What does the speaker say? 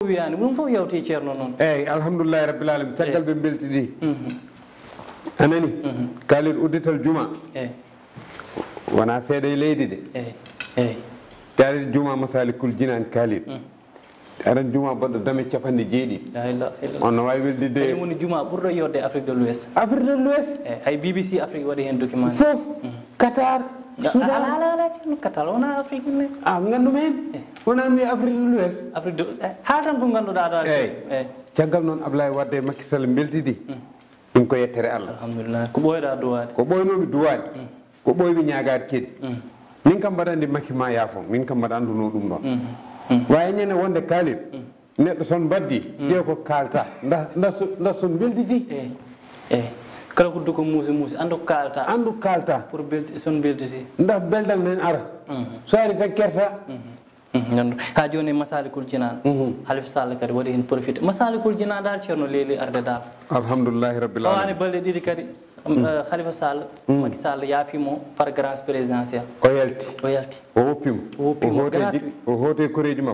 wiyani ɗum fof yawti ceerno noon eyyi alhamdoulillahi rabbil alamin caggal ɓe beltidi anani kalir uddital juma eyyi wona seeɗa e leydi de eyyi kalir juma masalikul jinan kalir aɗan juma baɗɗo dame capanɗe jeeɗiɗi la ilaha illallah on no wawi weldide kañum woni juma ɓurɗo yodde Afrique de l'Ouest Afrique de l'Ouest eyyi hay BBC Afrique waɗi hen document fof Qatar Soudan ala ceerno Qatar wona Afrique ne gandumi hen wona mi Afrique de l'Ouest Afrique de haal tan ko ganduɗa ɗa eyyi caggal noon Ablaye Wade Macky Sall beltidi ɗum ko yettere Allah alhamdulillah ko ɓooyɗa duwade ko ɓoynomi duwade ko ɓoymi ñagade kedi min kam mbaɗa andi Macky ma yaafo min kam mbaɗa anduno ɗum ɗon wawi ñande wonde kaalir neɗɗo son baddi ƴeew ko kalta nda son beldidi eyyi kala ko duko muusi andu ko kalta andu kalta pour beldi son belditi nda beldal men ara so ari tan kerta gandu ha joni Masalikul Jinan Halifa Sall kadi waɗi hen profité Masalikul Jinan dal ceerno leeli arde dal alhamdoulillahi rabbil alamin o ani balɗe ɗiɗi kadi Halifa Sall Macky Sall yaafimo par grâce présidentielle o yalti o yalti o woppimo gratuit o hoote koreji makko